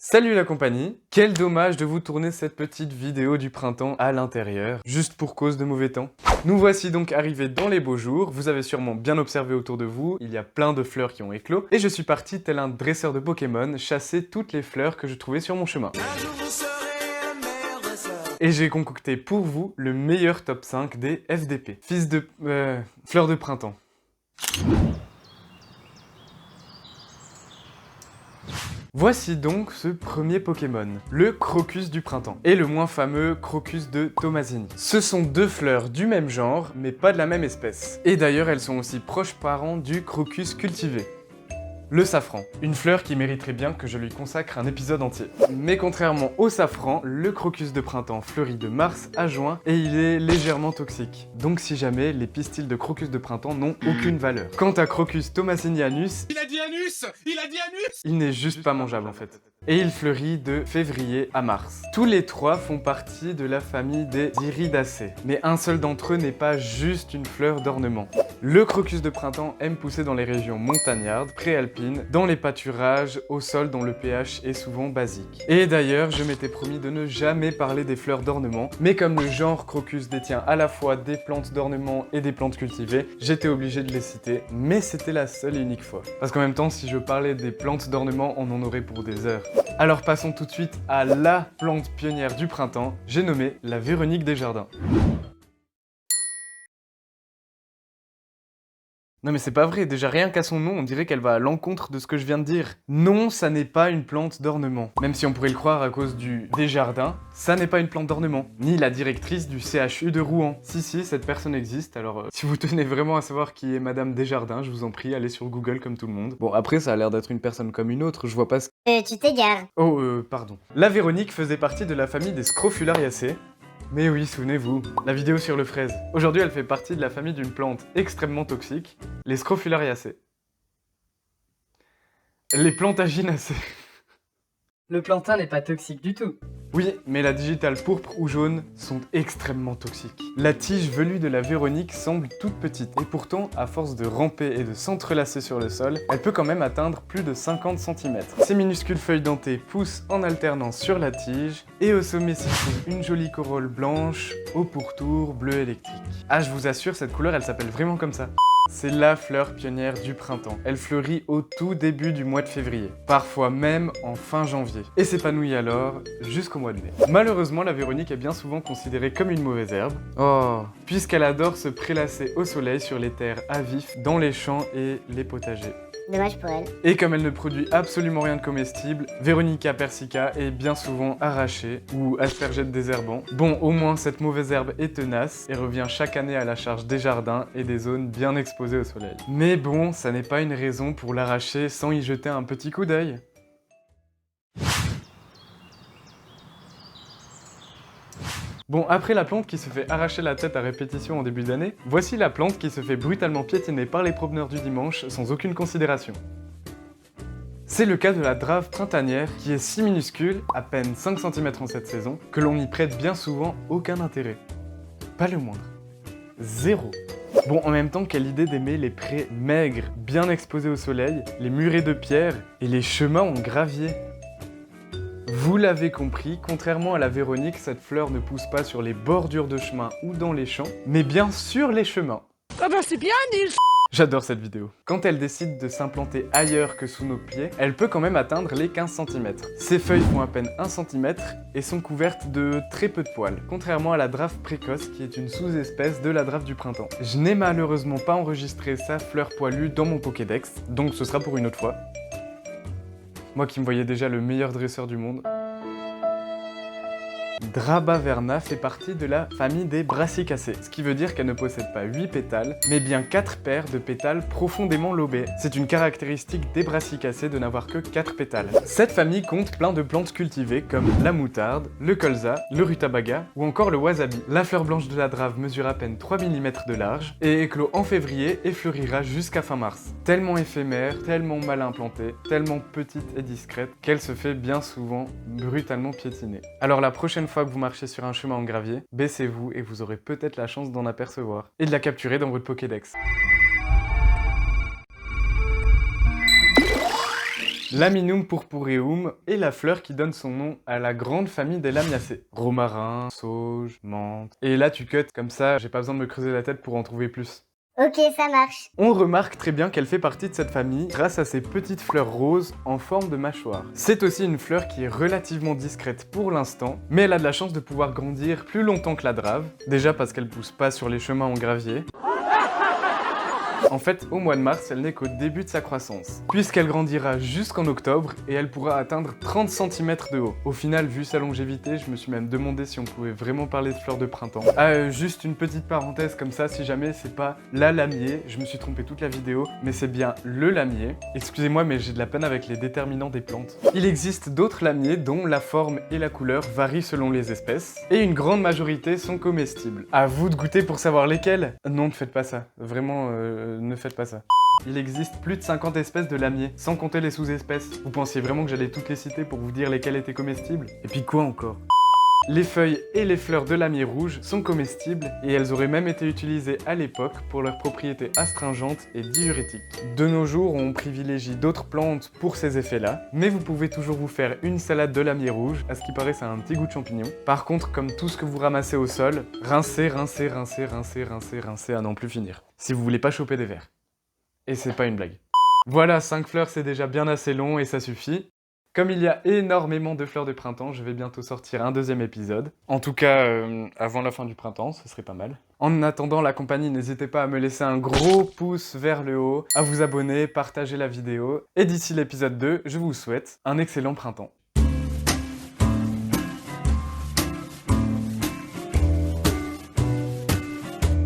Salut la compagnie! Quel dommage de vous tourner cette petite vidéo du printemps à l'intérieur, juste pour cause de mauvais temps. Nous voici donc arrivés dans les beaux jours, vous avez sûrement bien observé autour de vous, il y a plein de fleurs qui ont éclos, et je suis parti tel un dresseur de Pokémon chasser toutes les fleurs que je trouvais sur mon chemin. Et j'ai concocté pour vous le meilleur top 5 des FDP, fils de... fleurs de printemps. Voici donc ce premier Pokémon, le Crocus du printemps, et le moins fameux Crocus de Tomasini. Ce sont deux fleurs du même genre, mais pas de la même espèce. Et d'ailleurs, elles sont aussi proches parents du Crocus cultivé. Le safran, une fleur qui mériterait bien que je lui consacre un épisode entier. Mais contrairement au safran, le crocus de printemps fleurit de mars à juin et il est légèrement toxique. Donc si jamais, les pistils de crocus de printemps n'ont aucune valeur. Quant à Crocus tomasinianus, il a dit anus! Il a dit anus! il n'est juste pas mangeable en fait. Et il fleurit de février à mars. Tous les trois font partie de la famille des Iridacées. Mais un seul d'entre eux n'est pas juste une fleur d'ornement. Le crocus de printemps aime pousser dans les régions montagnardes, préalpines, dans les pâturages, au sol dont le pH est souvent basique. Et d'ailleurs, je m'étais promis de ne jamais parler des fleurs d'ornement, mais comme le genre crocus détient à la fois des plantes d'ornement et des plantes cultivées, j'étais obligé de les citer, mais c'était la seule et unique fois. Parce qu'en même temps, si je parlais des plantes d'ornement, on en aurait pour des heures. Alors passons tout de suite à la plante pionnière du printemps, j'ai nommé la Véronique des jardins. Non mais c'est pas vrai, déjà rien qu'à son nom, on dirait qu'elle va à l'encontre de ce que je viens de dire. Non, ça n'est pas une plante d'ornement. Même si on pourrait le croire à cause du Desjardins, ça n'est pas une plante d'ornement. Ni la directrice du CHU de Rouen. Si, cette personne existe, alors si vous tenez vraiment à savoir qui est Madame Desjardins, je vous en prie, allez sur Google comme tout le monde. Bon, après ça a l'air d'être une personne comme une autre, je vois pas ce... Tu t'égares. Oh, pardon. La Véronique faisait partie de la famille des Scrofulariaceae. Mais oui, souvenez-vous, la vidéo sur le fraise. Aujourd'hui, elle fait partie de la famille d'une plante extrêmement toxique, les Scrofulariaceae. Les Plantaginacées. Le plantain n'est pas toxique du tout. Oui, mais la digitale pourpre ou jaune sont extrêmement toxiques. La tige velue de la Véronique semble toute petite, et pourtant, à force de ramper et de s'entrelacer sur le sol, elle peut quand même atteindre plus de 50 cm. Ces minuscules feuilles dentées poussent en alternance sur la tige, et au sommet s'y trouve une jolie corolle blanche, au pourtour bleu électrique. Ah, je vous assure, cette couleur, elle s'appelle vraiment comme ça. C'est la fleur pionnière du printemps. Elle fleurit au tout début du mois de février, parfois même en fin janvier, et s'épanouit alors jusqu'au mois de mai. Malheureusement, la Véronique est bien souvent considérée comme une mauvaise herbe, puisqu'elle adore se prélasser au soleil sur les terres à vif, dans les champs et les potagers. Dommage pour elle. Et comme elle ne produit absolument rien de comestible, Veronica persica est bien souvent arrachée ou aspergée de désherbant. Bon, au moins cette mauvaise herbe est tenace et revient chaque année à la charge des jardins et des zones bien exposées au soleil. Mais bon, ça n'est pas une raison pour l'arracher sans y jeter un petit coup d'œil. Bon, après la plante qui se fait arracher la tête à répétition en début d'année, voici la plante qui se fait brutalement piétiner par les promeneurs du dimanche sans aucune considération. C'est le cas de la drave printanière qui est si minuscule, à peine 5 cm en cette saison, que l'on n'y prête bien souvent aucun intérêt. Pas le moindre. Zéro. Bon, en même temps, quelle idée d'aimer les prés maigres, bien exposés au soleil, les murets de pierre et les chemins en gravier. Vous l'avez compris, contrairement à la Véronique, cette fleur ne pousse pas sur les bordures de chemin ou dans les champs, mais bien sur les chemins. Ah bah c'est bien, Nils! J'adore cette vidéo. Quand elle décide de s'implanter ailleurs que sous nos pieds, elle peut quand même atteindre les 15 cm. Ses feuilles font à peine 1 cm et sont couvertes de très peu de poils, contrairement à la drave précoce qui est une sous-espèce de la drave du printemps. Je n'ai malheureusement pas enregistré sa fleur poilue dans mon Pokédex, donc ce sera pour une autre fois. Moi qui me voyais déjà le meilleur dresseur du monde. Drabaverna fait partie de la famille des Brassicacées, ce qui veut dire qu'elle ne possède pas 8 pétales, mais bien 4 paires de pétales profondément lobés. C'est une caractéristique des Brassicacées de n'avoir que 4 pétales. Cette famille compte plein de plantes cultivées comme la moutarde, le colza, le rutabaga ou encore le wasabi. La fleur blanche de la drave mesure à peine 3 mm de large et éclot en février et fleurira jusqu'à fin mars. Tellement éphémère, tellement mal implantée, tellement petite et discrète qu'elle se fait bien souvent brutalement piétiner. Alors la prochaine fois que vous marchez sur un chemin en gravier, baissez-vous et vous aurez peut-être la chance d'en apercevoir et de la capturer dans votre Pokédex. Laminum purpureum est la fleur qui donne son nom à la grande famille des lamiacées. Romarin, sauge, menthe... Et là tu cut, comme ça j'ai pas besoin de me creuser la tête pour en trouver plus. Ok, ça marche. On remarque très bien qu'elle fait partie de cette famille grâce à ses petites fleurs roses en forme de mâchoire. C'est aussi une fleur qui est relativement discrète pour l'instant, mais elle a de la chance de pouvoir grandir plus longtemps que la drave, déjà parce qu'elle pousse pas sur les chemins en gravier. En fait, au mois de mars, elle n'est qu'au début de sa croissance, puisqu'elle grandira jusqu'en octobre et elle pourra atteindre 30 cm de haut. Au final, vu sa longévité, je me suis même demandé si on pouvait vraiment parler de fleurs de printemps. Juste une petite parenthèse comme ça, si jamais c'est pas la lamier, je me suis trompé toute la vidéo, mais c'est bien le lamier. Excusez-moi, mais j'ai de la peine avec les déterminants des plantes. Il existe d'autres lamiers dont la forme et la couleur varient selon les espèces, et une grande majorité sont comestibles. À vous de goûter pour savoir lesquels. Non, ne faites pas ça. Vraiment, ne faites pas ça. Il existe plus de 50 espèces de lamiers, sans compter les sous-espèces. Vous pensiez vraiment que j'allais toutes les citer pour vous dire lesquelles étaient comestibles? Et puis quoi encore? Les feuilles et les fleurs de lamier rouge sont comestibles et elles auraient même été utilisées à l'époque pour leurs propriétés astringentes et diurétiques. De nos jours, on privilégie d'autres plantes pour ces effets-là, mais vous pouvez toujours vous faire une salade de lamier rouge, à ce qui paraît ça a un petit goût de champignon. Par contre, comme tout ce que vous ramassez au sol, rincez, rincez, rincez, rincez, rincez, rincez à n'en plus finir. Si vous voulez pas choper des vers. Et c'est pas une blague. Voilà, 5 fleurs c'est déjà bien assez long et ça suffit. Comme il y a énormément de fleurs de printemps, je vais bientôt sortir un deuxième épisode. En tout cas, avant la fin du printemps, ce serait pas mal. En attendant la compagnie, n'hésitez pas à me laisser un gros pouce vers le haut, à vous abonner, partager la vidéo. Et d'ici l'épisode 2, je vous souhaite un excellent printemps.